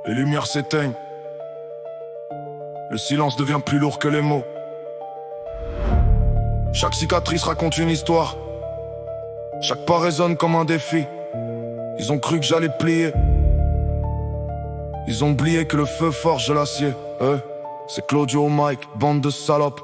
Les lumières s'éteignent. Le silence devient plus lourd que les mots. Chaque cicatrice raconte une histoire. Chaque pas résonne comme un défi. Ils ont cru que j'allais plier. Ils ont oublié que le feu forge l'acier. C'est Claudio au mic, bande de salopes.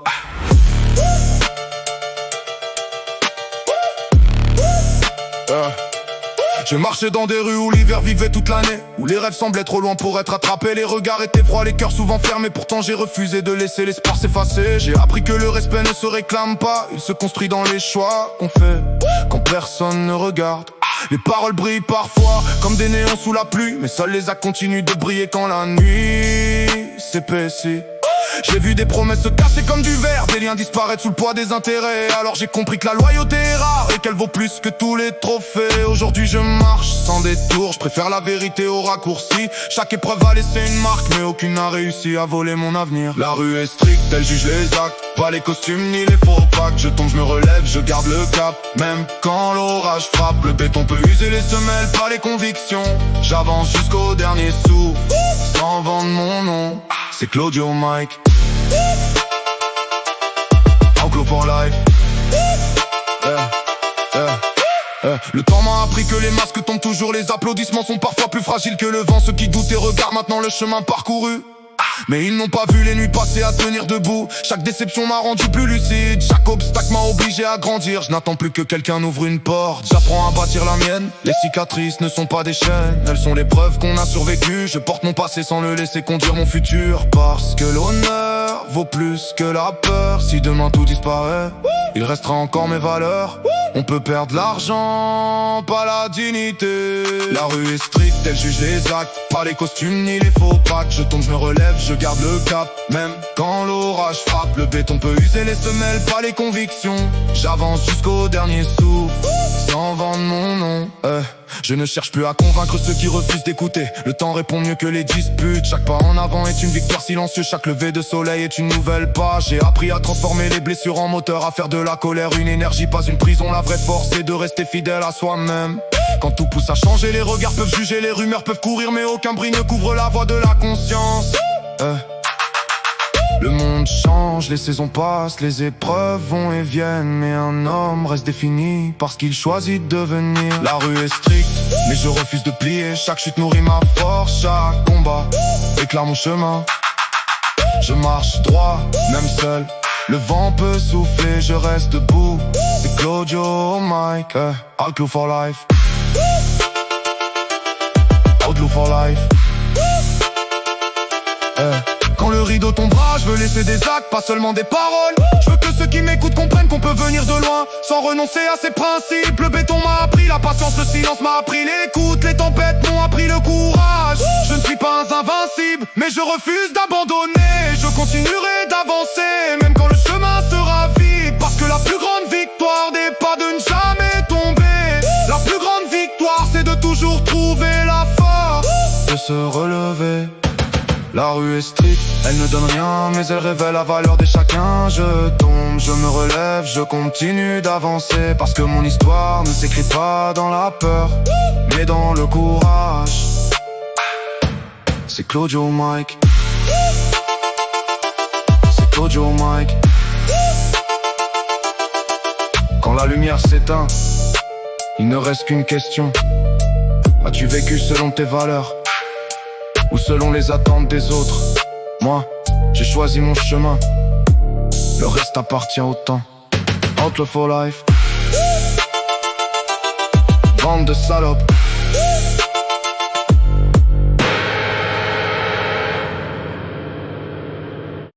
J'ai marché dans des rues où l'hiver vivait toute l'année, où les rêves semblaient trop loin pour être attrapés. Les regards étaient froids, les cœurs souvent fermés. Pourtant j'ai refusé de laisser l'espoir s'effacer. J'ai appris que le respect ne se réclame pas, il se construit dans les choix qu'on fait quand personne ne regarde. Les paroles brillent parfois comme des néons sous la pluie, mais seuls les actes continuent de briller quand la nuit s'épaissit. J'ai vu des promesses se casser comme du verre, des liens disparaître sous le poids des intérêts. Alors j'ai compris que la loyauté est rare et qu'elle vaut plus que tous les trophées. Aujourd'hui je marche sans détour, je préfère la vérité au raccourci. Chaque épreuve a laissé une marque, mais aucune n'a réussi à voler mon avenir. La rue est stricte, elle juge les actes, pas les costumes ni les faux packs. Je tombe, je me relève, je garde le cap. Même quand l'orage frappe, le béton peut user les semelles, pas les convictions. J'avance jusqu'au dernier souffle, sans vendre mon nom. C'est Claudio au mic. Outlaw for life. Le temps m'a appris que les masques tombent toujours, les applaudissements sont parfois plus fragiles que le vent. Ceux qui doutent et regardent maintenant le chemin parcouru, mais ils n'ont pas vu les nuits passées à tenir debout. Chaque déception m'a rendu plus lucide, chaque obstacle m'a obligé à grandir. Je n'attends plus que quelqu'un ouvre une porte, j'apprends à bâtir la mienne. Les cicatrices ne sont pas des chaînes, elles sont les preuves qu'on a survécu. Je porte mon passé sans le laisser conduire mon futur, parce que l'honneur vaut plus que la peur. Si demain tout disparaît, il restera encore mes valeurs. On peut perdre l'argent, pas la dignité. La rue est stricte, elle juge les actes, pas les costumes ni les faux packs. Je tombe, je me relève, je garde le cap. Même quand l'orage frappe, le béton peut user les semelles, pas les convictions. J'avance jusqu'au dernier souffle, sans vendre mon nom. Je ne cherche plus à convaincre ceux qui refusent d'écouter. Le temps répond mieux que les disputes. Chaque pas en avant est une victoire silencieuse. Chaque lever de soleil est une nouvelle page. J'ai appris à transformer les blessures en moteur, à faire de la colère une énergie, pas une prison. La vraie force c'est de rester fidèle à soi-même. Quand tout pousse à changer, les regards peuvent juger, les rumeurs peuvent courir, mais aucun bruit ne couvre la voix de la conscience. Le monde change, les saisons passent, les épreuves vont et viennent, mais un homme reste défini parce qu'il choisit de devenir. La rue est stricte, mais je refuse de plier. Chaque chute nourrit ma force, chaque combat éclaire mon chemin. Je marche droit, même seul, le vent peut souffler, je reste debout. C'est Claudio au mic, Outlaw for life. Outlaw for life. Quand le rideau tombera, je veux laisser des actes, pas seulement des paroles. Je veux que ceux qui m'écoutent comprennent qu'on peut venir de loin sans renoncer à ses principes. Le béton m'a appris la patience, le silence m'a appris l'écoute. Les tempêtes m'ont appris le courage. Je ne suis pas invincible, mais je refuse d'abandonner. Je continuerai d'avancer, même quand le chemin sera vide. Parce que la plus grande victoire n'est pas de ne jamais tomber. La plus grande victoire, c'est de toujours trouver la force de se relever. La rue est stricte, elle ne donne rien, mais elle révèle la valeur de chacun. Je tombe, je me relève, je continue d'avancer. Parce que mon histoire ne s'écrit pas dans la peur, mais dans le courage. C'est Claudio au mic. C'est Claudio au mic. Quand la lumière s'éteint, il ne reste qu'une question. As-tu vécu selon tes valeurs ou selon les attentes des autres? Moi, j'ai choisi mon chemin, le reste appartient au temps. Outlaw for life. Bande de salopes.